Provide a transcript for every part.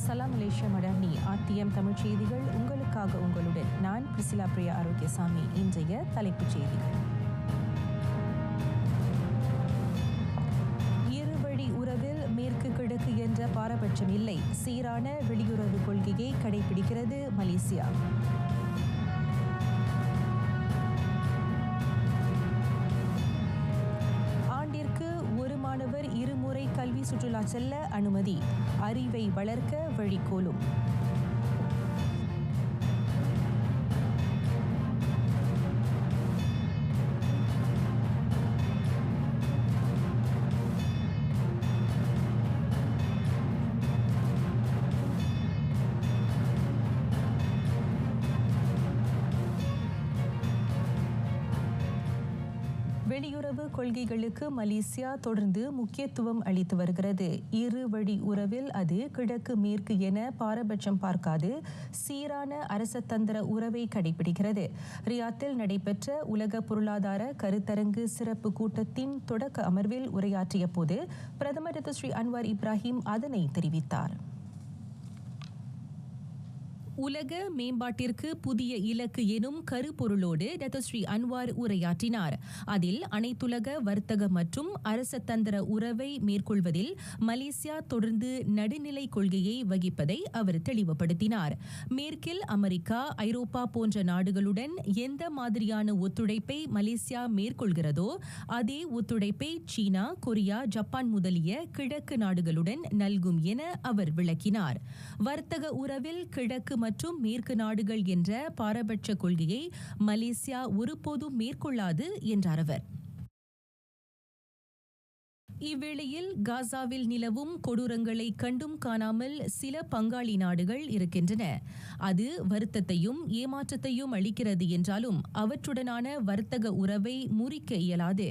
சலாம் Malaysia Madani RTM Tamil செய்திகள் உங்களுக்காக உங்களுடன் நான் பிரிசிலா பிரியா ஆரோக்கியசாமி. இன்றைய தலைப்புச் செய்திகள். இருவழி உறவில் மேற்கு கிழக்கு என்ற பாரபட்சம் இல்லை, சீரான வெளியுறவு கொள்கையை கடைபிடிக்கிறது மலேசியா. மாணவர் இருமுறை கல்வி சுற்றுலா செல்ல அனுமதி, அறிவை வளர்க்க வழிகோலும். வெளியுறவு கொள்கைகளுக்கு மலேசியா தொடர்ந்து முக்கியத்துவம் அளித்து வருகிறது. இரு வழி உறவில் அது கிழக்கு மேற்கு என பாரபட்சம் பார்க்காது சீரான அரசதந்திர உறவை கடைபிடிக்கிறது. ரியாத்தில் நடைபெற்ற உலக பொருளாதார கருத்தரங்கு சிறப்பு கூட்டத்தின் தொடக்க அமர்வில் உரையாற்றிய போது பிரதமர் ஸ்ரீ அன்வார் இப்ராஹிம் அதனை தெரிவித்தார். உலக மேம்பாட்டிற்கு புதிய இலக்கு எனும் கருப்பொருளோடு ஸ்ரீ அன்வார் உரையாற்றினார். அதில் அனைத்துலக வர்த்தக மற்றும் அரசதந்திர உறவை மேற்கொள்வதில் மலேசியா தொடர்ந்து நடுநிலை கொள்கையை வகிப்பதை அவர் தெளிவுபடுத்தினார். மேற்கில் அமெரிக்கா, ஐரோப்பா போன்ற நாடுகளுடன் எந்த மாதிரியான ஒத்துழைப்பை மலேசியா மேற்கொள்கிறதோ அதே ஒத்துழைப்பை சீனா, கொரியா, ஜப்பான் முதலிய கிழக்கு நாடுகளுடன் நல்கும் என அவர் விளக்கினார். வர்த்தக உறவில் கிழக்கு மற்றும் மேற்கு நாடுகள் என்ற பாரபட்ச கொள்கையை மலேசியா ஒருபோதும் மேற்கொள்ளாது என்றார் அவர். இவ்வேளையில் காசாவில் நிலவும் கொடூரங்களை கண்டும் காணாமல் சில பங்காளி நாடுகள் இருக்கின்றன. அது வருத்தத்தையும் ஏமாற்றத்தையும் அளிக்கிறது என்றாலும் அவற்றுடனான வர்த்தக உறவை முறிக்க இயலாது.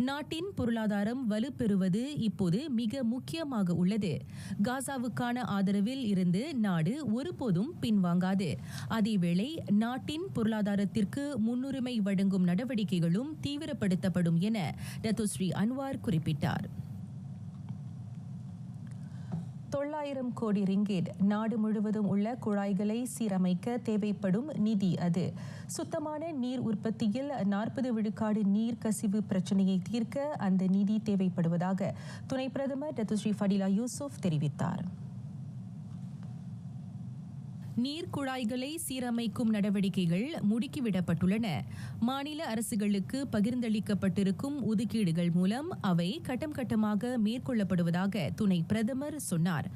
நாட்டின் பொருளாதாரம் வலுப்பெறுவது இப்போது மிக முக்கியமாக உள்ளது. காசாவுக்கான ஆதரவில் இருந்து நாடு ஒருபோதும் பின்வாங்காது. அதேவேளை நாட்டின் பொருளாதாரத்திற்கு முன்னுரிமை வழங்கும் நடவடிக்கைகளும் தீவிரப்படுத்தப்படும் என ஸ்ரீ அன்வார் குறிப்பிட்டார். 900 கோடி ரிங்கேட் நாடு முழுவதும் உள்ள குழாய்களை சீரமைக்க தேவைப்படும் நிதி அது. சுத்தமான நீர் உற்பத்தியில் 40 விழுக்காடு நீர் கசிவு பிரச்சினையை தீர்க்க அந்த நிதி தேவைப்படுவதாக துணை பிரதமர் ஸ்ரீ ஃபடிலா யூசுப் தெரிவித்தார். நீர் குழாய்களை சீரமைக்கும் நடவடிக்கைகள் முடுக்கிவிடப்பட்டுள்ளன. மாநில அரசுகளுக்கு பகிர்ந்தளிக்கப்பட்டிருக்கும் ஒதுக்கீடுகள் மூலம் அவை கட்டம் கட்டமாக மேற்கொள்ளப்படுவதாக துணை பிரதமர் சொன்னார்.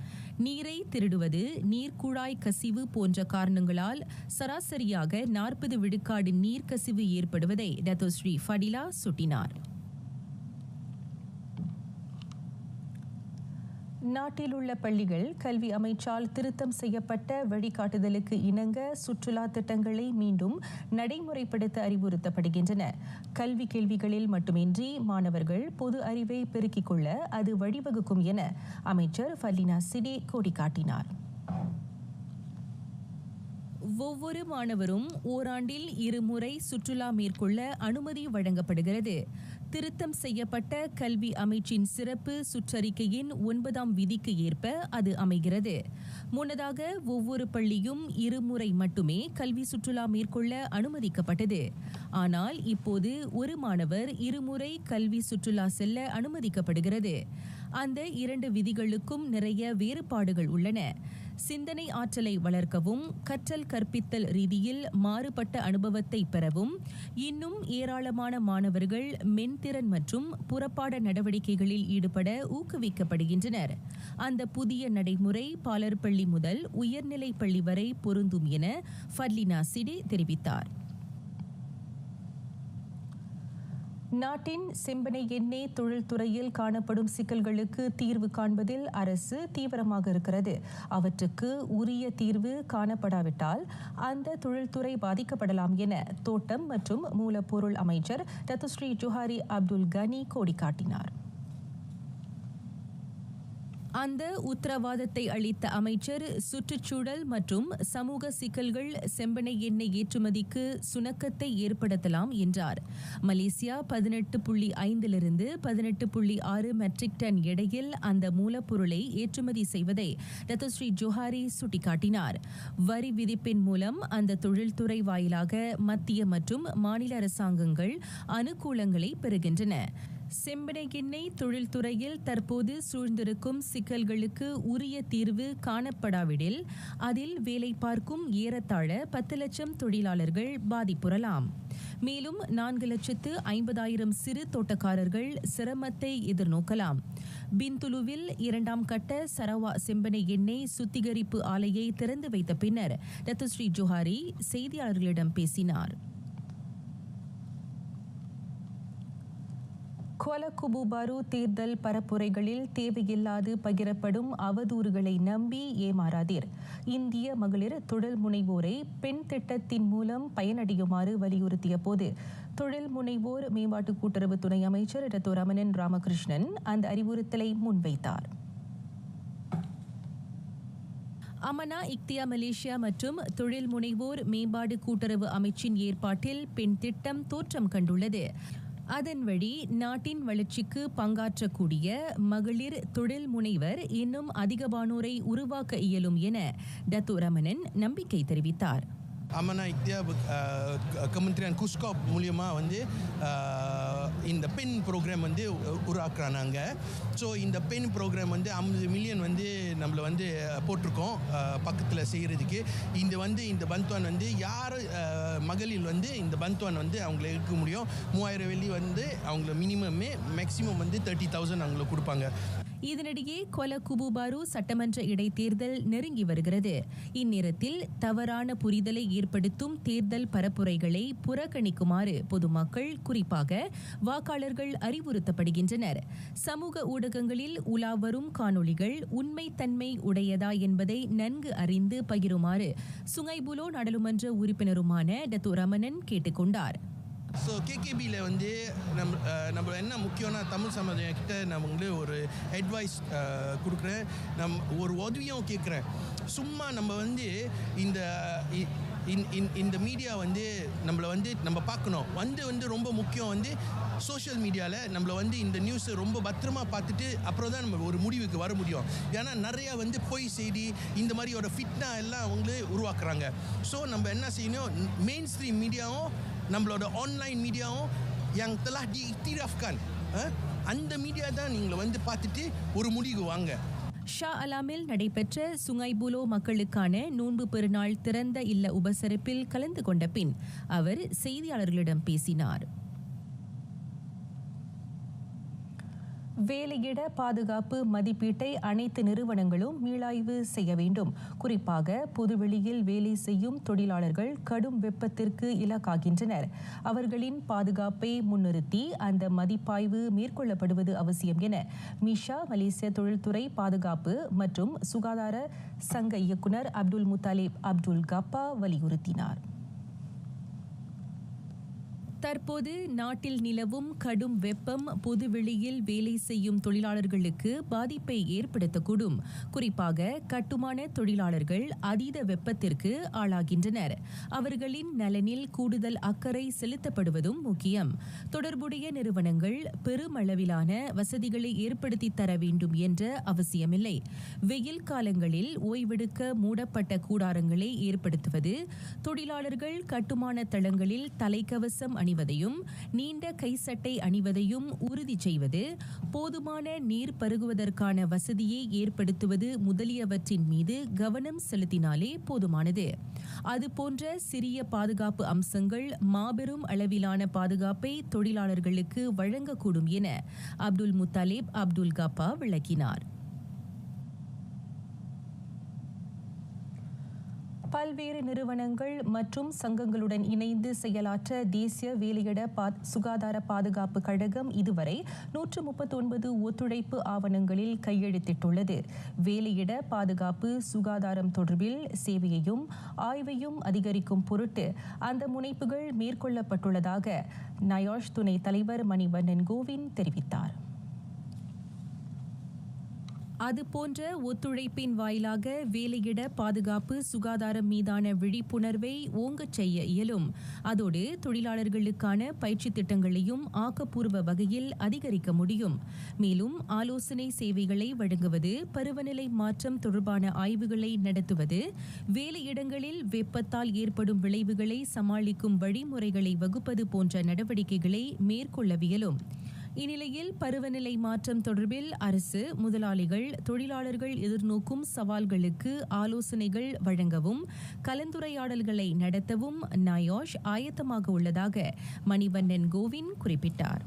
நீரை திருடுவது, நீர்க்குழாய் கசிவு போன்ற காரணங்களால் சராசரியாக 40 விழுக்காடு நீர்க்கசிவு ஏற்படுவதை ஸ்ரீ ஃபடிலா சுட்டினார். நாட்டில் உள்ள பள்ளிகள் கல்வி அமைச்சால் திருத்தம் செய்யப்பட்ட வழிகாட்டுதலுக்கு இணங்க சுற்றுலா திட்டங்களை மீண்டும் நடைமுறைப்படுத்த அறிவுறுத்தப்படுகின்றன. கல்வி கேள்விகளில் மட்டுமின்றி மாணவர்கள் பொது அறிவை பெருக்கிக் கொள்ள அது வழிவகுக்கும் என அமைச்சர் ஃபர்லினா சிடே கோடிக்காட்டினார். ஒவ்வொரு மாணவரும் ஓராண்டில் 2 முறை சுற்றுலா மேற்கொள்ள அனுமதி வழங்கப்படுகிறது. திருத்தம் செய்யப்பட்ட கல்வி அமைச்சின் சிறப்பு சுற்றறிக்கையின் 9ஆம் விதிக்கு ஏற்ப அது அமைகிறது. முன்னதாக ஒவ்வொரு பள்ளியும் 2 முறை மட்டுமே கல்வி சுற்றுலா மேற்கொள்ள அனுமதிக்கப்பட்டது. ஆனால் இப்போது ஒரு மாணவர் 2 முறை கல்வி சுற்றுலா செல்ல அனுமதிக்கப்படுகிறது. அந்த 2 விதிகளுக்கும் நிறைய வேறுபாடுகள் உள்ளன. சிந்தனை ஆற்றலை வளர்க்கவும், கற்றல் கற்பித்தல் ரீதியில் மாறுபட்ட அனுபவத்தை பெறவும் இன்னும் ஏராளமான மாணவர்கள் மென்திறன் மற்றும் புறப்பாட நடவடிக்கைகளில் ஈடுபட ஊக்குவிக்கப்படுகின்றனர். அந்த புதிய நடைமுறை பாலர்பள்ளி முதல் உயர்நிலை பள்ளி வரை பொருந்தும் என ஃபர்லினா சிடே தெரிவித்தார். நாட்டின் செம்பனை எண்ணெய் தொழில்துறையில் காணப்படும் சிக்கல்களுக்கு தீர்வு காண்பதில் அரசு தீவிரமாக இருக்கிறது. அவற்றுக்கு உரிய தீர்வு காணப்படாவிட்டால் அந்த தொழில்துறை பாதிக்கப்படலாம் என தோட்டம் மற்றும் மூலப்பொருள் அமைச்சர் ஸ்ரீ ஜுஹாரி அப்துல் கனி கோடிக்காட்டினார். அந்த உத்தரவாதத்தை அளித்த அமைச்சர் சுற்றுச்சூழல் மற்றும் சமூக சிக்கல்கள் செம்பனை எண்ணெய் ஏற்றுமதிக்கு சுணக்கத்தை ஏற்படுத்தலாம் என்றார். மலேசியா 18.5 18.6 மெட்ரிக் டன் எடையில் அந்த மூலப்பொருளை ஏற்றுமதி செய்வதை டத்தோஸ்ரீ ஜோஹாரி சுட்டிக்காட்டினார். வரி விதிப்பின் மூலம் அந்த தொழில்துறை வாயிலாக மத்திய மற்றும் மாநில அரசாங்கங்கள் அனுகூலங்களை பெறுகின்றன. செம்பனை எண்ணெய் தொழில்துறையில் தற்போது சூழ்ந்திருக்கும் சிக்கல்களுக்கு உரிய தீர்வு காணப்படாவிடில் அதில் வேலை பார்க்கும் ஏறத்தாழ 10 லட்சம் தொழிலாளர்கள் பாதிப்புறலாம். மேலும் 4,50,000 சிறு தோட்டக்காரர்கள் சிரமத்தை எதிர்நோக்கலாம். பிந்துலுவில் 2ஆம் கட்ட சரவா செம்பனை எண்ணெய் சுத்திகரிப்பு ஆலையை திறந்து வைத்த பின்னர் டத்தோஸ்ரீ ஜோஹாரி செய்தியாளர்களிடம் பேசினார். குவாலா லம்பூர் பாரு தேர்தல் பரப்புரைகளில் தேவையில்லாது பகிரப்படும் அவதூறுகளை நம்பி ஏமாறாதீர். இந்திய மகளிர் தொழில் முனைவோரை பெண் திட்டத்தின் மூலம் பயனடையுமாறு வலியுறுத்திய போது தொழில் முனைவோர் மேம்பாட்டு கூட்டுறவு துணை அமைச்சர் டத்தோ ரமணன் ராமகிருஷ்ணன் அந்த அறிவுறுத்தலை முன்வைத்தார். அமனா இக்தியா மலேசியா மற்றும் தொழில் முனைவோர் மேம்பாடு கூட்டுறவு அமைச்சின் ஏற்பாட்டில் பெண் திட்டம் தோற்றம் கண்டுள்ளது. அதன் வழி நாட்டின் வளர்ச்சிக்கு பங்காற்றக்கூடிய மகளிர் தொழில் முனைவர் இன்னும் அதிகமானோரை உருவாக்க இயலும் என டத்தோ ரமணன் நம்பிக்கை தெரிவித்தார். Amanah Ikhtiar Kementerian Kuskop மூலியமாக வந்து இந்த பெண் ப்ரோக்ராம் வந்து உருவாக்குறாங்க. ஸோ இந்த பெண் ப்ரோக்ராம் வந்து 50 மில்லியன் வந்து நம்மளை வந்து போட்டிருக்கோம் பக்கத்தில் செய்கிறதுக்கு. இந்த பந்துவான் வந்து யார் மகளிர் வந்து இந்த பந்துவான் வந்து அவங்கள எடுக்க முடியும். 3000 வெள்ளி வந்து அவங்கள மேக்ஸிமம் வந்து 30,000 அவங்களுக்கு கொடுப்பாங்க. இதனிடையே குவாலா லம்பூர் பாரு சட்டமன்ற இடைத்தேர்தல் நெருங்கி வருகிறது. இந்நேரத்தில் தவறான புரிதலை ஏற்படுத்தும் தேர்தல் பரப்புரைகளை புறக்கணிக்குமாறு பொதுமக்கள் குறிப்பாக வாக்காளர்கள் அறிவுறுத்தப்படுகின்றனர். சமூக ஊடகங்களில் உலாவரும் காணொளிகள் உண்மைத்தன்மை உடையதா என்பதை நன்கு அறிந்து பகிருமாறு சுங்கைபுலோ நாடாளுமன்ற உறுப்பினருமான டத்தோ ரமணன் கேட்டுக்கொண்டார். ஸோ கேகேபியில் வந்து நம்ம என்ன முக்கியம்னா தமிழ் சமுதாயம் கிட்ட நான் வந்து ஒரு அட்வைஸ் கொடுக்குறேன். ஒரு உதவியும் கேட்குறேன். சும்மா நம்ம வந்து இந்த மீடியா வந்து நம்மளை வந்து நம்ம பார்க்கணும். வந்து ரொம்ப முக்கியம் வந்து சோஷியல் மீடியாவில் நம்மளை வந்து இந்த நியூஸை ரொம்ப பத்திரமா பார்த்துட்டு அப்புறம் தான் நம்ம ஒரு முடிவுக்கு வர முடியும். ஏன்னா நிறையா வந்து பொய் செய்தி இந்த மாதிரி ஒரு ஃபிட்னா எல்லாம் அவங்களே உருவாக்குறாங்க. ஸோ நம்ம என்ன செய்யணும், மெயின் ஸ்ட்ரீம் மீடியாவும் நம்மளோட ஆன்லைன் மீடியாவும் yang telah diiktirafkan அந்த மீடியா தான் நீங்கள் வந்து பார்த்துட்டு ஒரு முடிவு வாங்க. ஷா அலாமில் நடைபெற்ற சுங்கைபுலோ மக்களுக்கான நோன்பு பெருநாள் திறந்த இல்ல உபசரிப்பில் கலந்து கொண்ட பின் அவர் செய்தியாளர்களிடம் பேசினார். வேலையிட பாதுகாப்பு மதிப்பீட்டை அனைத்து நிறுவனங்களும் மீளாய்வு செய்ய வேண்டும். குறிப்பாக பொதுவெளியில் வேலை செய்யும் தொழிலாளர்கள் கடும் வெப்பத்திற்கு இலக்காகின்றனர். அவர்களின் பாதுகாப்பை முன்னிறுத்தி அந்த மதிப்பாய்வு மேற்கொள்ளப்படுவது அவசியம் என மீஷா மலேசிய தொழில்துறை பாதுகாப்பு மற்றும் சுகாதார சங்க இயக்குனர் அப்துல் முத்தாலிப் அப்துல் கப்பா வலியுறுத்தினார். தற்போது நாட்டில் நிலவும் கடும் வெப்பம் பொதுவெளியில் வேலை செய்யும் தொழிலாளர்களுக்கு பாதிப்பை ஏற்படுத்தக்கூடும். குறிப்பாக கட்டுமான தொழிலாளர்கள் அதீத வெப்பத்திற்கு ஆளாகின்றனர். அவர்களின் நலனில் கூடுதல் அக்கறை செலுத்தப்படுவதும் முக்கியம். தொடர்புடைய நிறுவனங்கள் பெருமளவிலான வசதிகளை ஏற்படுத்தி தர வேண்டும் என்ற அவசியமில்லை. வெயில் காலங்களில் ஓய்வெடுக்க மூடப்பட்ட கூடாரங்களை ஏற்படுத்துவது, தொழிலாளர்கள் கட்டுமான தளங்களில் தலைக்கவசம் அணிவதையும் நீண்ட கைசட்டை அணிவதையும் உறுதி செய்வது, போதுமான நீர் பருகுவதற்கான வசதியை ஏற்படுத்துவது முதலியவற்றின் மீது கவனம் செலுத்தினாலே போதுமானது. அதுபோன்ற சிறிய பாதுகாப்பு அம்சங்கள் மாபெரும் அளவிலான பாதுகாப்பை தொழிலாளர்களுக்கு வழங்கக்கூடும் என அப்துல் முத்தாலிப் அப்துல் கப்பா விளக்கினார். பல்வேறு நிறுவனங்கள் மற்றும் சங்கங்களுடன் இணைந்து செயலாற்ற தேசிய வேலையிட சுகாதார பாதுகாப்பு கழகம் இதுவரை 139 ஒத்துழைப்பு ஆவணங்களில் கையெழுத்திட்டுள்ளது. வேலையிட பாதுகாப்பு சுகாதாரம் தொடர்பில் சேவையையும் ஆய்வையும் அதிகரிக்கும் பொருட்டு அந்த முனைப்புகள் மேற்கொள்ளப்பட்டுள்ளதாக நயாஷ் துணைத் தலைவர் மணிவண்ணன் கோவிந்த் தெரிவித்தார். அதுபோன்ற ஒத்துழைப்பின் வாயிலாக வேலையிட பாதுகாப்பு சுகாதாரம் மீதான விழிப்புணர்வை ஓங்கச் செய்ய இயலும். அதோடு தொழிலாளர்களுக்கான பயிற்சி திட்டங்களையும் ஆக்கப்பூர்வ வகையில் அதிகரிக்க முடியும். மேலும் ஆலோசனை சேவைகளை வழங்குவது, பருவநிலை மாற்றம் தொடர்பான ஆய்வுகளை நடத்துவது, வேலையிடங்களில் வெப்பத்தால் ஏற்படும் விளைவுகளை சமாளிக்கும் வழிமுறைகளை வகுப்பது போன்ற நடவடிக்கைகளை மேற்கொள்ளவியலும். இந்நிலையில் பருவநிலை மாற்றம் தொடர்பில் அரசு, முதலாளிகள், தொழிலாளர்கள் எதிர்நோக்கும் சவால்களுக்கு ஆலோசனைகள் வழங்கவும் கலந்துரையாடல்களை நடத்தவும் நாயோஷ் ஆயத்தமாக உள்ளதாக மணிவண்ணன் கோவின் குறிப்பிட்டார்.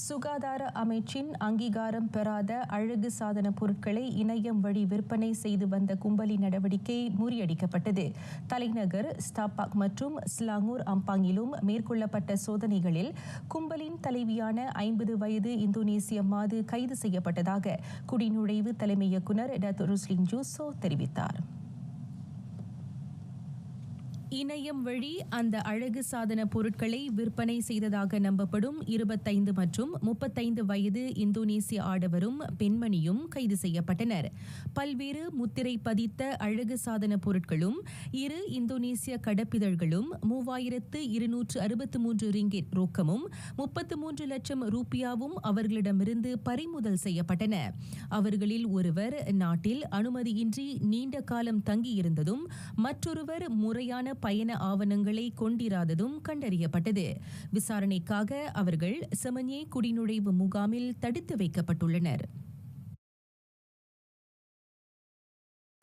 சுகாதார அமைச்சின் அங்கீகாரம் பெறாத அழகு சாதன பொருட்களை இணையம் வழி விற்பனை செய்து வந்த கும்பலின் நடவடிக்கை முறியடிக்கப்பட்டது. தலைநகர் ஸ்டாபாக் மற்றும் ஸ்லாங்கூர் அம்பாங்கிலும் மேற்கொள்ளப்பட்ட சோதனைகளில் கும்பலின் தலைவியான 50 வயது இந்தோனேசிய மாது கைது செய்யப்பட்டதாக குடிநுழைவு தலைமை இயக்குநர் டத்து ருஸ்லின் ஜூசோ தெரிவித்தார். இணையம் வழி அந்த அழகு சாதன பொருட்களை விற்பனை செய்ததாக நம்பப்படும் 25 மற்றும் 35 வயது இந்தோனேசிய ஆடவரும் பெண்மணியும் கைது செய்யப்பட்டனர். பல்வேறு முத்திரை பதித்த அழகு சாதன பொருட்களும் 2 இந்தோனேசிய கடப்பிதழ்களும் 3263 ரிங்கிட் ரொக்கமும் 33 லட்சம் ரூபியாவும் அவர்களிடமிருந்து பறிமுதல் செய்யப்பட்டன. அவர்களில் ஒருவர் நாட்டில் அனுமதியின்றி நீண்ட காலம் தங்கியிருந்ததும் மற்றொருவர் முறையான பயண ஆவணங்களை கொண்டிராததும் கண்டறியப்பட்டது. விசாரணைக்காக அவர்கள் செமன்யே குடிநுழைவு முகாமில் தடுத்து வைக்கப்பட்டுள்ளனர்.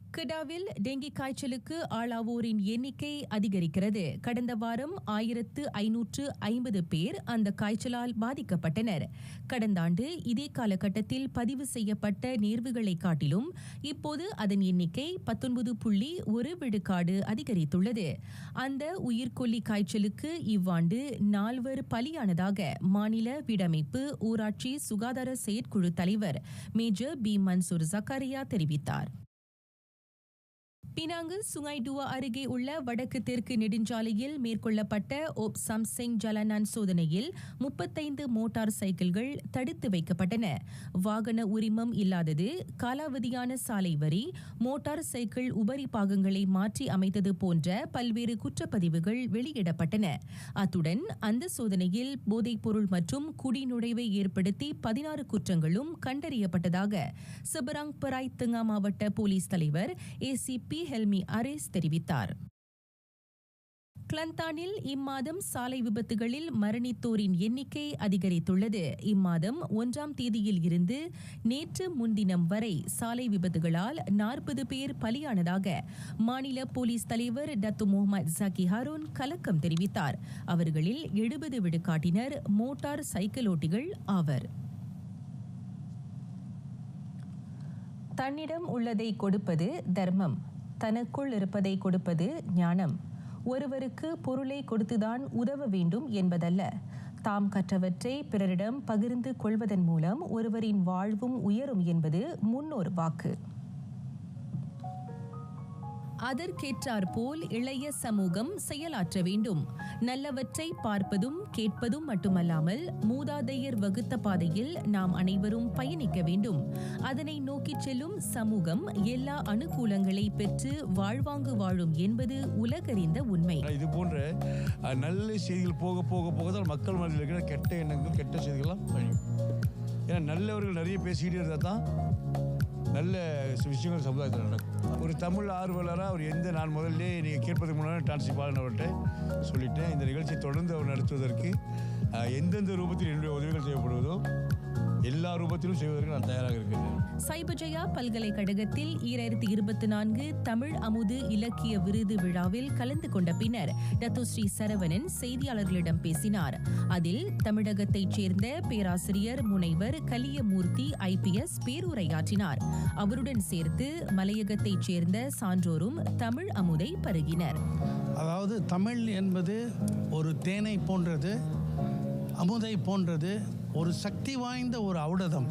கெடாவில் டெங்கி காய்ச்சலுக்கு ஆளாவோரின் எண்ணிக்கை அதிகரிக்கிறது. கடந்த வாரம் 1550 பேர் அந்த காய்ச்சலால் பாதிக்கப்பட்டனர். கடந்த ஆண்டு இதே காலகட்டத்தில் பதிவு செய்யப்பட்ட நேர்வுகளை காட்டிலும் இப்போது அதன் எண்ணிக்கை 19.1 விழுக்காடு அதிகரித்துள்ளது. அந்த உயிர்கொல்லி காய்ச்சலுக்கு இவ்வாண்டு 4 பலியானதாக மாநில வீடமைப்பு ஊராட்சி சுகாதார செயற்குழு தலைவர் மேஜர் பி மன்சூர் ஜக்காரியா தெரிவித்தார். பினாங்கு சுங்கைடுவா அருகே உள்ள வடக்கு தெற்கு நெடுஞ்சாலையில் மேற்கொள்ளப்பட்ட ஓப் சம்சிங் ஜலனான் சோதனையில் 35 மோட்டார் சைக்கிள்கள் தடுத்து வைக்கப்பட்டன. வாகன உரிமம் இல்லாதது, காலாவதியான சாலை வரி, மோட்டார் சைக்கிள் உபரி பாகங்களை மாற்றி அமைத்தது போன்ற பல்வேறு குற்றப்பதிவுகள் வெளியிடப்பட்டன. அத்துடன் அந்த சோதனையில் போதைப்பொருள் மற்றும் குடிநுழைவை ஏற்படுத்தி 16 குற்றங்களும் கண்டறியப்பட்டதாக செபராங் பராய் தெங்கா மாவட்ட போலீஸ் தலைவர் ஏசிபி ஹெல்மி அரேஸ் தெரிவித்தார். கிளந்தானில் இம்மாதம் சாலை விபத்துகளில் மரணித்தோரின் எண்ணிக்கை அதிகரித்துள்ளது. இம்மாதம் 1ஆம் தேதியில் இருந்து நேற்று முன்தினம் வரை சாலை விபத்துகளால் 40 பேர் பலியானதாக மாநில போலீஸ் தலைவர் டத்து முகமது ஜக்கி ஹாரூன் கலக்கம் தெரிவித்தார். அவர்களில் 70 விழுக்காட்டினர் மோட்டார் சைக்கிளோட்டிகள் ஆவர். தன்னிடம் உள்ளதை கொடுப்பது தர்மம், தனக்குள் இருப்பதை கொடுப்பது ஞானம். ஒருவருக்கு பொருளை கொடுத்துதான் உதவ வேண்டும் என்பதல்ல, தாம் கற்றவற்றை பிறரிடம் பகிர்ந்து கொள்வதன் மூலம் ஒருவரின் வாழ்வும் உயரும் என்பது முன்னோர் வாக்கு. அதற்கேற்றாற்போல் இளைய சமூகம் செயலாற்ற வேண்டும். நல்லவற்றை பார்ப்பதும் கேட்பதும் மட்டுமல்லாமல் மூதாதையர் வகுத்த பாதையில் நாம் அனைவரும் பயணிக்க வேண்டும். அதனை நோக்கிச் செல்லும் சமூகம் எல்லா அனுகூலங்களை பெற்று வாழ்வாங்கு வாழும் என்பது உலகறிந்த உண்மை. இது போன்ற நல்ல செய்திகள் போக போக போக தான் மக்கள் மனதில் இருக்கிற கெட்ட எண்ணங்கள், கெட்ட செய்திகள்லாம் அழியும். ஏன்னா நல்லவர்கள் நிறைய பேசிக்கிட்டே இருந்தால் தான் நல்ல விஷயங்கள் சமுதாயத்தில் நடக்கும். ஒரு தமிழ் ஆர்வலராக அவர் நான் முதல்ல நீங்கள் கேட்பதுக்கு முன்னாடி டான்சி பாலன் அவர்கிட்ட சொல்லிட்டேன். இந்த நிகழ்ச்சியை தொடர்ந்து அவர் நடத்துவதற்கு எந்தெந்த ரூபத்தில் என்னுடைய உதவிகள் செய்யப்படுவதோ எல்லா ரூபத்திலும் செய்வதற்கு நான் தயாராக இருக்கிறேன். சைபஜயா பல்கலைக்கழகத்தில் 2024 தமிழ் அமுது இலக்கிய விருது விழாவில் கலந்து கொண்ட பின்னர் டத்து ஸ்ரீ சரவணன் செய்தியாளர்களிடம் பேசினார். அதில் தமிழகத்தைச் சேர்ந்த பேராசிரியர் முனைவர் கலியமூர்த்தி IPS பேருரையாற்றினார். அவருடன் சேர்த்து மலையகத்தைச் சேர்ந்த சான்றோரும் தமிழ் அமுதை பருகினர். அதாவது தமிழ் என்பது ஒரு தேனை போன்றது, அமுதை போன்றது, ஒரு சக்தி வாய்ந்த ஒரு ஔடதம்.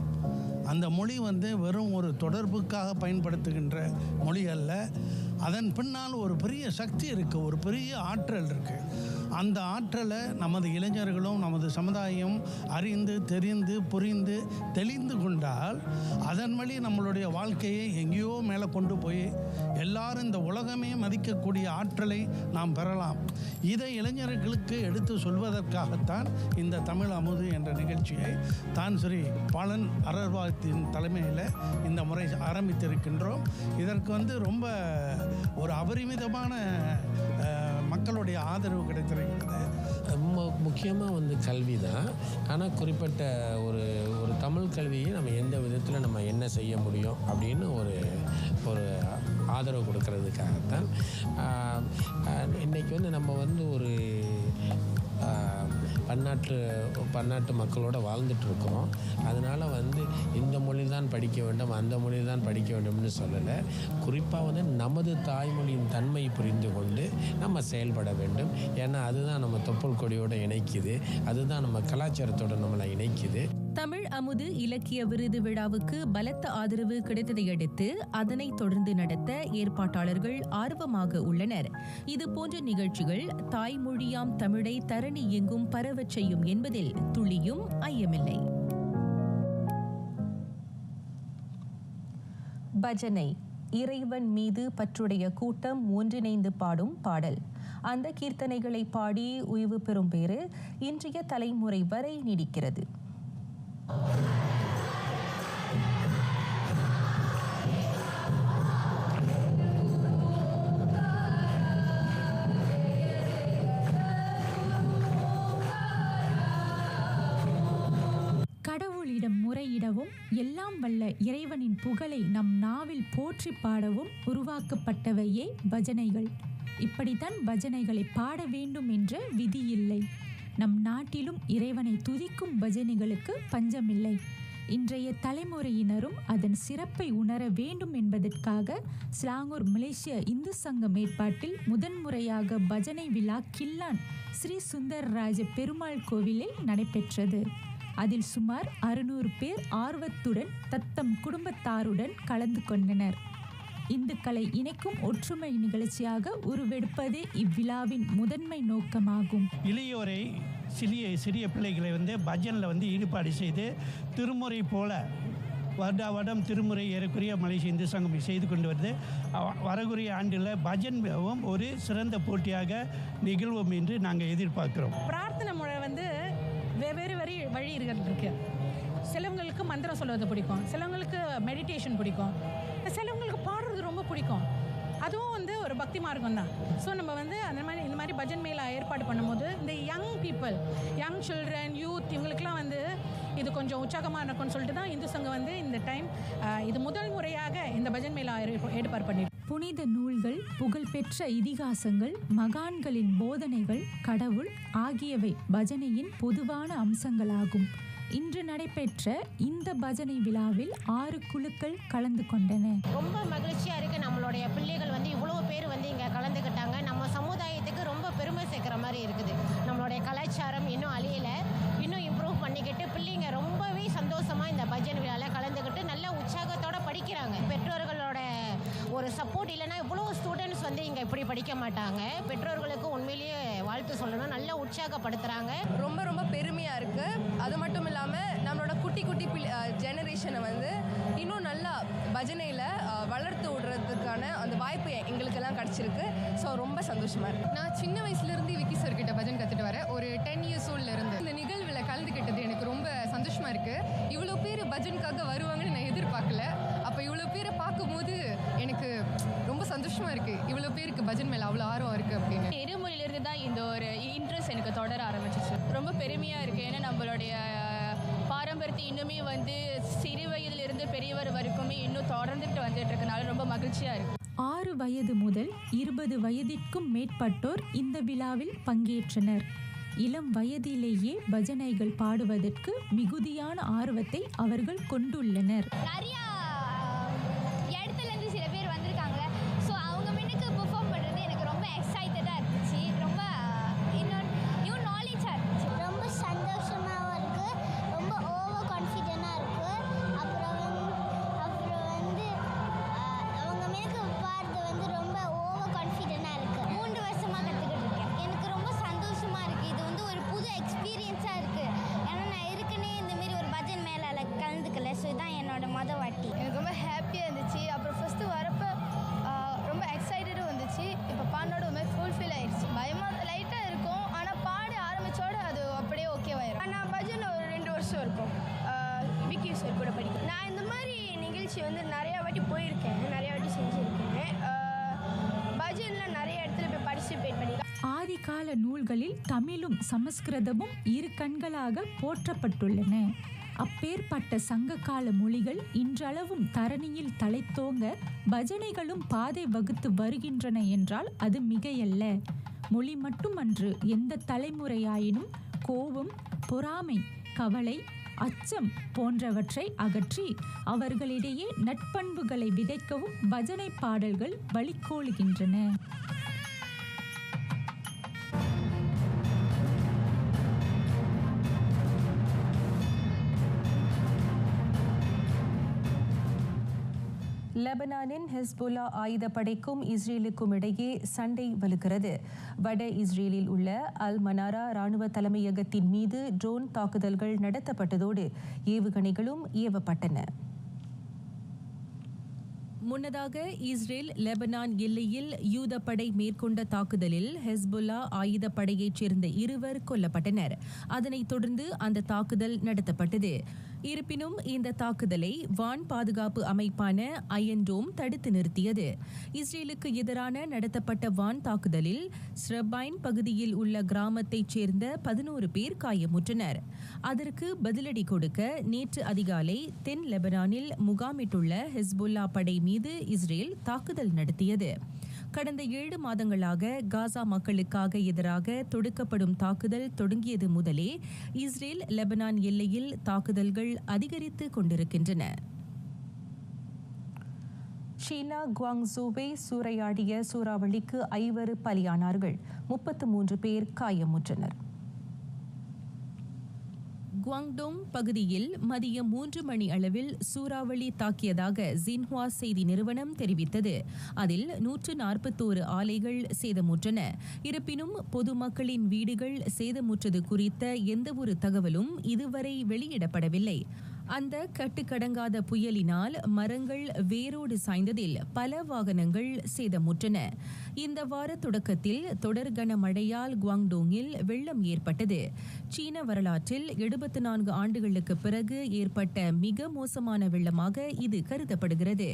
அந்த மொழி வெறும் ஒரு தொடர்புக்காக பயன்படுத்துகின்ற மொழி அல்ல. அதன் பின்னால் ஒரு பெரிய சக்தி இருக்குது, ஒரு பெரிய ஆற்றல் இருக்குது. அந்த ஆற்றலை நமது இளைஞர்களும் நமது சமுதாயம் அறிந்து தெரிந்து புரிந்து தெளிந்து கொண்டால் அதன் வழி நம்மளுடைய வாழ்க்கையை எங்கேயோ மேலே கொண்டு போய் எல்லாரும் இந்த உலகமே மதிக்கக்கூடிய ஆற்றலை நாம் பெறலாம். இதை இளைஞர்களுக்கு எடுத்து சொல்வதற்காகத்தான் இந்த தமிழ் அமுது என்ற நிகழ்ச்சியை தான் ஸ்ரீ பாலன் அறவாளத்தின் தலைமையில் இந்த முறை ஆரம்பித்திருக்கின்றோம். இதற்கு ரொம்ப ஒரு அபரிமிதமான மக்களுடைய ஆதரவு கிடைத்திருக்கிறது. ரொம்ப முக்கியமாக கல்வி தான். ஆனால் குறிப்பிட்ட ஒரு தமிழ் கல்வியை நம்ம எந்த விதத்தில் நம்ம என்ன செய்ய முடியும் அப்படின்னு ஒரு ஆதரவு கொடுக்கறதுக்காகத்தான் இன்றைக்கி நம்ம ஒரு பன்னாட்டு மக்களோடு வாழ்ந்துட்டுருக்கோம். அதனால் இந்த மொழி தான் படிக்க வேண்டும், அந்த மொழி தான் படிக்க வேண்டும்னு சொல்லலை. குறிப்பாக நமது தாய்மொழியின் தன்மை புரிந்து கொண்டு நம்ம செயல்பட வேண்டும். ஏன்னா அதுதான் நம்ம தொப்புள் கொடியோடு இணைக்குது, அதுதான் நம்ம கலாச்சாரத்தோடு நம்மளை இணைக்குது. தமிழ் அமுது இலக்கிய விருது விழாவுக்கு பலத்த ஆதரவு கிடைத்ததை அடுத்து அதனைத் தொடர்ந்து நடத்த ஏற்பாட்டாளர்கள் ஆர்வமாக உள்ளனர். இதுபோன்ற நிகழ்ச்சிகள் தாய்மொழியாம் தமிழை தரணி எங்கும் பரவச் செய்யும் என்பதில் துளியும் ஐயமில்லை. பஜனை இறைவன் மீது பற்றுடைய கூட்டம் ஒன்றிணைந்து பாடும் பாடல். அந்த கீர்த்தனைகளை பாடி உய்வு பெறும் பேறு இன்றைய தலைமுறை வரை நீடிக்கிறது. கடவுளிடம் முறையிடவும் எல்லாம் வல்ல இறைவனின் புகழை நம் நாவில் போற்றி பாடவும் உருவாக்கப்பட்டவையே பஜனைகள். இப்படித்தான் பஜனைகளை பாட வேண்டும் என்ற விதி இல்லை. நம் நாட்டிலும் இறைவனை துதிக்கும் பஜனைகளுக்கு பஞ்சமில்லை. இன்றைய தலைமுறையினரும் அதன் சிறப்பை உணர வேண்டும் என்பதற்காக ஸ்லாங்கூர் மலேசிய இந்து சங்கம் ஏற்பாட்டில் முதன்முறையாக பஜனை விழா கில்லான் ஸ்ரீ சுந்தரராஜ பெருமாள் கோவிலில் நடைபெற்றது. அதில் சுமார் 600 பேர் ஆர்வத்துடன் தத்தம் குடும்பத்தாருடன் கலந்து கொண்டனர். இந்துக்களை இணைக்கும் ஒற்றுமை நிகழ்ச்சியாக உருவெடுப்பதே இவ்விழாவின் முதன்மை நோக்கமாகும். இளையோரை சிறிய பிள்ளைகளை பஜனில் ஈடுபாடு செய்து திருமுறை போல வருடம் திருமுறை ஏறக்குறைய மலேசிய இந்து சங்கம் செய்து கொண்டு வருது. வரக்கூடிய ஆண்டில் பஜன் ஒரு சிறந்த போட்டியாக நிகழ்வோம் என்று நாங்கள் எதிர்பார்க்கிறோம். பிரார்த்தனை முறை வெவ்வேறு வழி இருக்கு. சிலவங்களுக்கு மந்திரம் சொல்வது பிடிக்கும், சிலவங்களுக்கு மெடிடேஷன் பிடிக்கும், சிலவங்களுக்கு பாடுறது ரொம்ப பிடிக்கும். அதுவும் ஒரு பக்தி மார்க்கம் தான். ஸோ நம்ம இந்த மாதிரி பஜன் மேலா ஏற்பாடு பண்ணும்போது இந்த young people, young children, youth இவங்களுக்குலாம் இது கொஞ்சம் உற்சாகமாக இருக்கும்னு சொல்லிட்டு தான் இந்து சங்கம் இந்த டைம் இது முதல் முறையாக இந்த பஜன் மேலா ஏற்பாடு பண்ணிருக்கு. புனித நூல்கள், புகழ்பெற்ற இதிகாசங்கள், மகான்களின் போதனைகள், கடவுள் ஆகியவை பஜனையின் பொதுவான அம்சங்களாகும். இன்று நடைபெற்ற இந்த பஜனை விழாவில் 6 குழுக்கள் கலந்து கொண்டன. ரொம்ப மகிழ்ச்சியாக இருக்குது. நம்மளுடைய பிள்ளைகள் இவ்வளோ பேர் இங்கே கலந்துக்கிட்டாங்க. நம்ம சமுதாயத்துக்கு ரொம்ப பெருமை சேர்க்குற மாதிரி இருக்குது. நம்மளுடைய கலாச்சாரம் இன்னும் அழியலை, இன்னும் இம்ப்ரூவ் பண்ணிக்கிட்டு பிள்ளைங்க ரொம்பவே சந்தோஷமாக இந்த பஜனை விழாவில் கலந்துக்கிட்டு நல்ல உற்சாகத்தோடு படிக்கிறாங்க. பெற்றோர்களோட ஒரு சப்போர்ட் இல்லைன்னா இவ்வளோ ஸ்டூடெண்ட்ஸ் இங்கே இப்படி படிக்க மாட்டாங்க. பெற்றோர்களுக்கு உண்மையிலேயே வாழ்த்து சொல்லணும், நல்லா உற்சாகப்படுத்துகிறாங்க. ரொம்ப ரொம்ப பெருமையாக இருக்குது. அது மட்டும் இல்லாமல் நம்மளோட குட்டி ஜெனரேஷனை இன்னும் நல்லா பஜனையில் வளர்த்து விடுறதுக்கான அந்த வாய்ப்பு எங்களுக்கெல்லாம் கிடச்சிருக்கு. ஸோ ரொம்ப சந்தோஷமாக இருக்குது. நான் சின்ன வயசுலேருந்து விக்கி சார் கிட்ட பஜன் கற்றுட்டு வரேன். ஒரு 10 இயர்ஸ் ஓல்டில் இருந்து இந்த நிகழ்வில் கலந்துக்கிட்டது எனக்கு ரொம்ப சந்தோஷமாக இருக்குது. இவ்வளோ பேர் பஜனுக்காக வருவாங்கன்னு நான் எதிர்பார்க்கல. அப்போ இவ்வளோ பேரை பார்க்கும்போது எனக்கு ரொம்ப சந்தோஷமாக இருக்குது. இவ்வளோ பேருக்கு பஜன் மேலே அவ்வளோ ஆர்வம் இருக்குது அப்படின்னு. இருமொழியிலிருந்து தான் இந்த ஒரு இன்ட்ரெஸ்ட் எனக்கு தொடர ஆரம்பிச்சிச்சு. ரொம்ப பெருமையாக இருக்குது. ஏன்னா நம்மளுடைய பாரம்பரியத்தை இன்னுமே சிறு வயதிலிருந்து பெரியவர் வரைக்குமே இன்னும் தொடர்ந்துட்டு வந்துட்டு இருக்கனால ரொம்ப மகிழ்ச்சியாக இருக்குது. 6 வயது முதல் 20 வயதிற்கும் மேற்பட்டோர் இந்த விழாவில் பங்கேற்றனர். இளம் வயதிலேயே பஜனைகள் பாடுவதற்கு மிகுதியான ஆர்வத்தை அவர்கள் கொண்டுள்ளனர். நிறைய இடத்துல இருந்து சில பேர் வந்திருக்காங்க. ஸோ அவங்க முன்னுக்கு பெர்ஃபார்ம் பண்ணுறது எனக்கு ரொம்ப எக்ஸைட்டடாக இருந்துச்சு. ரொம்ப நியூ நாலேஜாக இருந்துச்சு. ரொம்ப சந்தோஷமாகவும் இருக்குது, ரொம்ப ஓவர் கான்ஃபிடென்ட்டாக இருக்குது. அப்புறம் அவங்க முன்னுக்கு பாடுறது ரொம்ப வந்து நிறையா வாட்டி போயிருக்கேன், நிறையா வாட்டி செஞ்சுருக்கேன். பஜனில் நிறைய இடத்துல போய் பார்ட்டிசிபேட் பண்ணியிருக்கேன். ஆதிகால நூல்களில் தமிழும் சமஸ்கிருதமும் இரு கண்களாக போற்றப்பட்டுள்ளன. அப்பேற்பட்ட சங்ககால மொழிகள் இன்றளவும் தரணியில் தலைத்தோங்க பஜனைகளும் பாதை வகுத்து வருகின்றன என்றால் அது மிகையல்ல. மொழி மட்டுமன்று, எந்த தலைமுறையாயினும் கோபம், பொறாமை, கவலை, அச்சம் போன்றவற்றை அகற்றி அவர்களிடையே நட்பண்புகளை விதைக்கவும் பஜனை பாடல்கள் வழிகோலுகின்றன. லெபனானின் ஹெஸ்புல்லா ஆயுதப்படைக்கும் இஸ்ரேலுக்கும் இடையே சண்டை வலுக்கிறது. வட இஸ்ரேலில் உள்ள அல் மனாரா ராணுவ தலைமையகத்தின் மீது ட்ரோன் தாக்குதல்கள் நடத்தப்பட்டதோடு ஏவுகணைகளும் ஏவப்பட்டன. முன்னதாக இஸ்ரேல் லெபனான் எல்லையில் யூதப்படை மேற்கொண்ட தாக்குதலில் ஹெஸ்புல்லா ஆயுதப்படையைச் சேர்ந்த 2 கொல்லப்பட்டனர். அதனைத் தொடர்ந்து அந்த தாக்குதல் நடத்தப்பட்டது. இருப்பினும் இந்த தாக்குதலை வான் பாதுகாப்பு அமைப்பான அயன் டோம் தடுத்து நிறுத்தியது. இஸ்ரேலுக்கு எதிரான நடத்தப்பட்ட வான் தாக்குதலில் ஸ்ரபைன் பகுதியில் உள்ள கிராமத்தைச் சேர்ந்த 11 பேர் காயமுற்றனர். அதற்கு பதிலடி கொடுக்க நேற்று அதிகாலை தென் லெபனானில் முகாமிட்டுள்ள ஹெஸ்புல்லா படை மீது இஸ்ரேல் தாக்குதல் நடத்தியது. கடந்த 7 மாதங்களாக காசா மக்களுக்காக எதிராக தொடுக்கப்படும் தாக்குதல் தொடங்கியது முதலே இஸ்ரேல் லெபனான் எல்லையில் தாக்குதல்கள் அதிகரித்து கொண்டிருக்கின்றன. சீனா குவாங்சூவை சூறையாடிய சூறாவளிக்கு 5 பலியானார்கள், 33 பேர் காயமுற்றனர். குவாங்டோங் பகுதியில் மதியம் 3 மணி அளவில் சூறாவளி தாக்கியதாக ஜின்ஹுவா செய்தி நிறுவனம் தெரிவித்தது. அதில் 141 ஆலைகள் சேதமுற்றன. இருப்பினும் பொதுமக்களின் வீடுகள் சேதமுற்றது குறித்த எந்தவொரு தகவலும் இதுவரை வெளியிடப்படவில்லை. அந்த கட்டுக்கடங்காத புயலினால் மரங்கள் வேரோடு சாய்ந்ததில் பல வாகனங்கள் சேதமுற்றன. இந்த வார தொடக்கத்தில் தொடர் கனமழையால் குவாங்டோங்கில் வெள்ளம் ஏற்பட்டது. சீன வரலாற்றில் 74 ஆண்டுகளுக்கு பிறகு ஏற்பட்ட மிக மோசமான வெள்ளமாக இது கருதப்படுகிறது.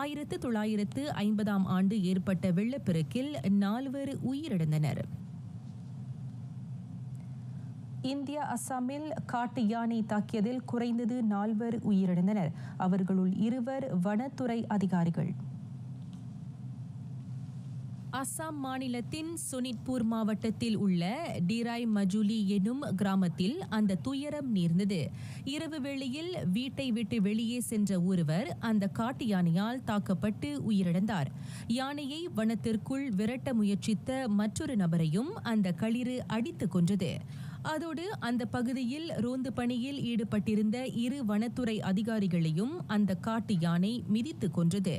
1950ஆம் ஆண்டு ஏற்பட்ட வெள்ளப்பெருக்கில் 4 உயிரிழந்தனர். இந்தியா அஸ்ஸாமில் காட்டு யானை தாக்கியதில் குறைந்தது 4 உயிரிழந்தனர். அவர்களுள் 2 வனத்துறை அதிகாரிகள். அஸ்ஸாம் மாநிலத்தின் சோனித்பூர் மாவட்டத்தில் உள்ள டிராய் மஜுலி எனும் கிராமத்தில் அந்த துயரம் நேர்ந்தது. இரவு வேளையில் வீட்டை விட்டு வெளியே சென்ற ஒருவர் அந்த காட்டு யானையால் தாக்கப்பட்டு உயிரிழந்தார். யானையை வனத்திற்குள் விரட்ட முயற்சித்த மற்றொரு நபரையும் அந்த களிறு அடித்து கொன்றது. அதோடு அந்த பகுதியில் ரோந்து பணியில் ஈடுபட்டிருந்த 2 வனத்துறை அதிகாரிகளையும் அந்த காட்டு யானை மிதித்து கொன்றது.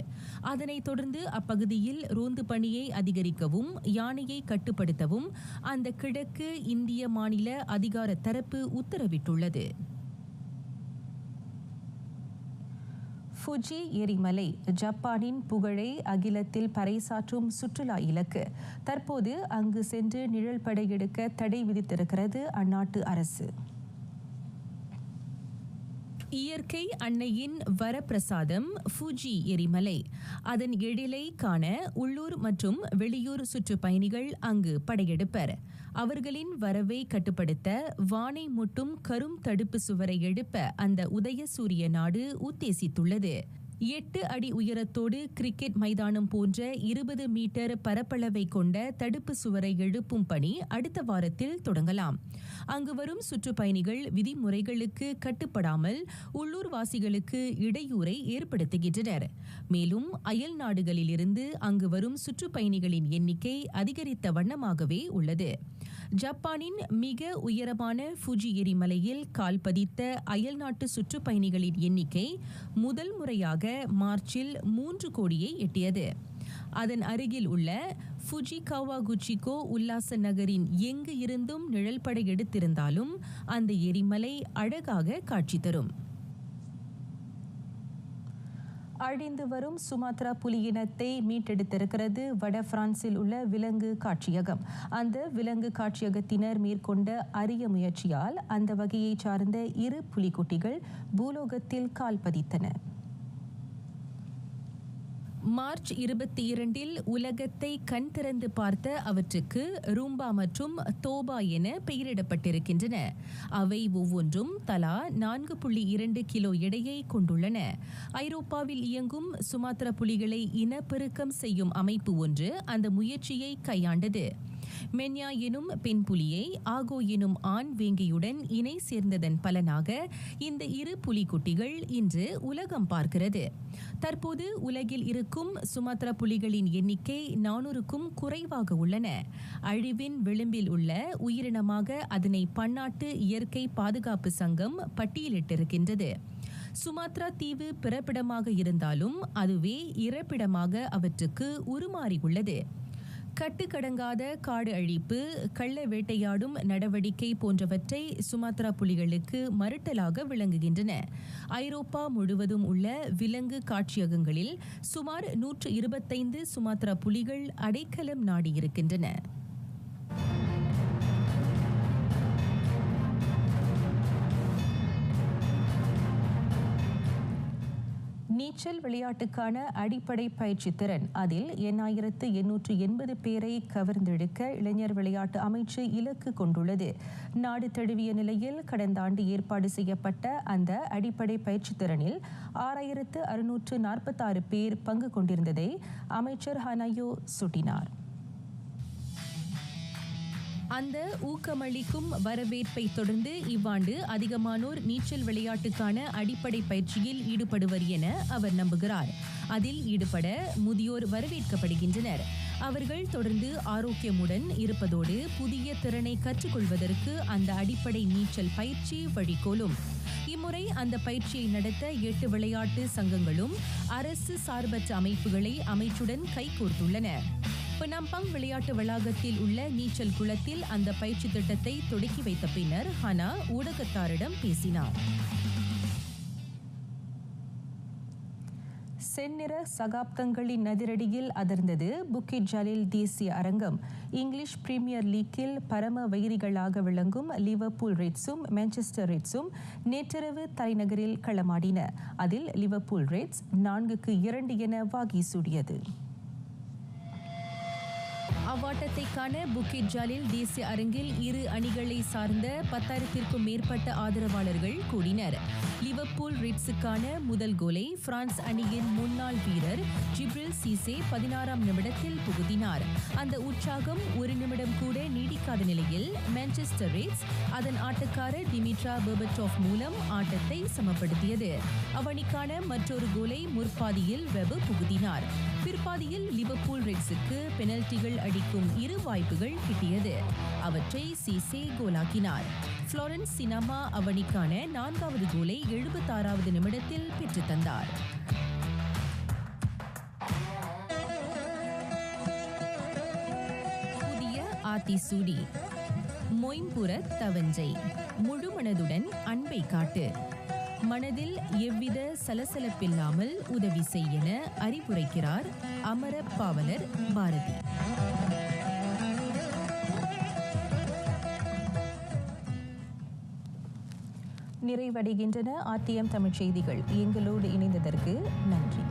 அதனைத் தொடர்ந்து அப்பகுதியில் ரோந்து பணியை அதிகரிக்கவும் யானையை கட்டுப்படுத்தவும் அந்த கிழக்கு இந்திய மாநில அதிகார தரப்பு உத்தரவிட்டுள்ளது. ஃபுஜி எரிமலை ஜப்பானின் புகழை அகிலத்தில் பறைசாற்றும் சுற்றுலா இலக்கு. தற்போது அங்கு சென்று நிழல் படையெடுக்க தடை விதித்திருக்கிறது அந்நாட்டு அரசு. இயற்கை அன்னையின் வரப்பிரசாதம் ஃபுஜி எரிமலை. அதன் எழிலை காண உள்ளூர் மற்றும் வெளியூர் சுற்றுப்பயணிகள் அங்கு படையெடுப்பர். அவர்களின் வரவை கட்டுப்படுத்த வானை முட்டும் கரும் தடுப்பு சுவரை எழுப்ப அந்த உதயசூரிய நாடு உத்தேசித்துள்ளது. 8 அடி உயரத்தோடு கிரிக்கெட் மைதானம் போன்ற 20 மீட்டர் பரப்பளவை கொண்ட தடுப்பு சுவரை எழுப்பும் பணி அடுத்த வாரத்தில் தொடங்கலாம். அங்கு வரும் சுற்றுப்பயணிகள் விதிமுறைகளுக்கு கட்டுப்படாமல் உள்ளூர்வாசிகளுக்கு இடையூறை ஏற்படுத்துகின்றனர். மேலும் அயல் நாடுகளிலிருந்து அங்கு வரும் சுற்றுப்பயணிகளின் எண்ணிக்கை அதிகரித்த வண்ணமாகவே உள்ளது. ஜப்பானின் மிக உயரமான ஃபுஜி எரிமலையில் கால் பதித்த அயல்நாட்டு சுற்றுப்பயணிகளின் எண்ணிக்கை முதல் முறையாக மார்ச்சில் 3 கோடியை எட்டியது. அதன் அருகில் உள்ள ஃபுஜி காவாகுச்சிகோ உல்லாச நகரின் எங்கு இருந்தும் நிழல்படை எடுத்திருந்தாலும் அந்த எரிமலை அழகாக காட்சி தரும். அழிந்து வரும் சுமாத்ரா புலியினத்தை மீட்டெடுத்திருக்கிறது வட பிரான்சில் உள்ள விலங்கு காட்சியகம். அந்த விலங்கு காட்சியகத்தினர் மேற்கொண்ட அரிய முயற்சியால் அந்த வகையை சார்ந்த 2 புலிக்குட்டிகள் பூலோகத்தில் கால் பதித்தன. மார்ச் 22 உலகத்தை கண் திறந்து பார்த்த அவற்றுக்கு ரூம்பா மற்றும் தோபா என பெயரிடப்பட்டிருக்கின்றன. அவை ஒவ்வொன்றும் தலா 4.2 கிலோ எடையை கொண்டுள்ளன. ஐரோப்பாவில் இயங்கும் சுமாத்ரா புலிகளை இனப்பெருக்கம் செய்யும் அமைப்பு ஒன்று அந்த முயற்சியை கையாண்டது. மென்யா எனும் பெண் புலியை ஆகோ எனும் ஆண் வேங்கையுடன் இணை சேர்ந்ததன் பலனாக இந்த இரு புலிக்குட்டிகள் இன்று உலகம் பார்க்கிறது. தற்போது உலகில் இருக்கும் சுமாத்ரா புலிகளின் எண்ணிக்கை 400க்கும் குறைவாக உள்ளன. அழிவின் விளிம்பில் உள்ள உயிரினமாக அதனை பன்னாட்டு இயற்கை பாதுகாப்பு சங்கம் பட்டியலிட்டிருக்கின்றது. சுமாத்ரா தீவு பிறப்பிடமாக இருந்தாலும் அதுவே இறப்பிடமாக அவற்றுக்கு உருமாறியுள்ளது. கட்டுக்கடங்காத காடு அழிப்பு, கள்ள வேட்டையாடும் நடவடிக்கை போன்றவற்றை சுமாத்ரா புலிகளுக்கு மறுட்டலாக விளங்குகின்றன. ஐரோப்பா முழுவதும் உள்ள விலங்கு காட்சியகங்களில் சுமார் 125 சுமாத்ரா புலிகள் அடைக்கலம் நாடியிருக்கின்றன. நீச்சல் விளையாட்டுக்கான அடிப்படை பயிற்சி திறன், அதில் 8,880 பேரை கவர்ந்தெடுக்க இளைஞர் விளையாட்டு அமைச்சு இலக்கு கொண்டுள்ளது. நாடு தழுவிய நிலையில் கடந்த ஆண்டு ஏற்பாடு செய்யப்பட்ட அந்த அடிப்படை பயிற்சி திறனில் 6,646 பேர் பங்கு கொண்டிருந்ததை அமைச்சர் ஹனாயோ சுட்டினார். அந்த ஊக்கமளிக்கும் வரவேற்பை தொடர்ந்து இவ்வாண்டு அதிகமானோர் நீச்சல் விளையாட்டுக்கான அடிப்படை பயிற்சியில் ஈடுபடுவர் என அவர் நம்புகிறார். அதில் ஈடுபட முதியோர் வரவேற்கப்படுகின்றனர். அவர்கள் தொடர்ந்து ஆரோக்கியமுடன் இருப்பதோடு புதிய திறனை கற்றுக்கொள்வதற்கு அந்த அடிப்படை நீச்சல் பயிற்சி வழிகோலும். இம்முறை அந்த பயிற்சியை நடத்த 8 விளையாட்டு சங்கங்களும் அரசு சார்பற்ற அமைப்புகளை அமைச்சுடன் கைகோர்த்துள்ளன. பனாம்பங் விளையாட்டு வளாகத்தில் உள்ள நீச்சல் குளத்தில் அந்த பயிற்சி திட்டத்தை தொடக்கி வைத்த பின்னர் ஹனா ஊடகத்தாரிடம் பேசினார். செந்நிற சகாப்தங்களின் அதிரடியில் அதிர்ந்தது புக்கிட் ஜலீல் தேசிய அரங்கம். இங்கிலீஷ் பிரீமியர் லீக்கில் பரம வைரிகளாக விளங்கும் லிவர்பூல் ரெட்ஸும் மான்செஸ்டர் ரெட்ஸும் நேற்றிரவு தலைநகரில் களமாடின. அதில் லிவர்பூல் ரெட்ஸ் 4-2 என வாகி சூடியது. அவ்வாட்டத்தை காண புக்கிட் ஜலீல் தேசிய அரங்கில் இரு அணிகளை சார்ந்த 10,000க்கும் மேற்பட்ட ஆதரவாளர்கள் கூடினர். லிவர்பூல் ரெட்ஸுக்கான முதல் கோலை பிரான்ஸ் அணியின் முன்னாள் வீரர் ஜிப்ரில் சீசே 16ஆம் நிமிடத்தில் புகுத்தினார். அந்த உற்சாகம் ஒரு நிமிடம் கூட நீடிக்காத நிலையில் மான்செஸ்டர் ரெட்ஸ் அதன் ஆட்டக்காரர் டிமிட்ரா பெர்பட்டோவ் மூலம் ஆட்டத்தை சமப்படுத்தியது. அவணிக்கான மற்றொரு கோலை முற்பாதியில் வெப் புகுத்தினார். பிற்பாதியில் லிவர்பூல் ரெட்ஸுக்கு பெனல்டிகள் அடிக்கும் 2 வாய்ப்புகள் கிட்டியது. அவற்றை சீசே கோலாக்கினார். ஃப்ளோரன்ஸ் சினமா அவனிக்கான 4வது கோலை 76வது நிமிடத்தில் பெற்றுத் தந்தார். புதிய ஆத்திசூடி மொய்ம்புற தவஞ்சை முழுமனதுடன் அன்பை காட்டு, மனதில் எவ்வித சலசலப்பில்லாமல் உதவி செய்யென அறிவுரைக்கிறார் அமர பாவலர் பாரதி. நிறைவடைகின்றன RTM தமிழ் செய்திகள். எங்களோடு இணைந்ததற்கு நன்றி.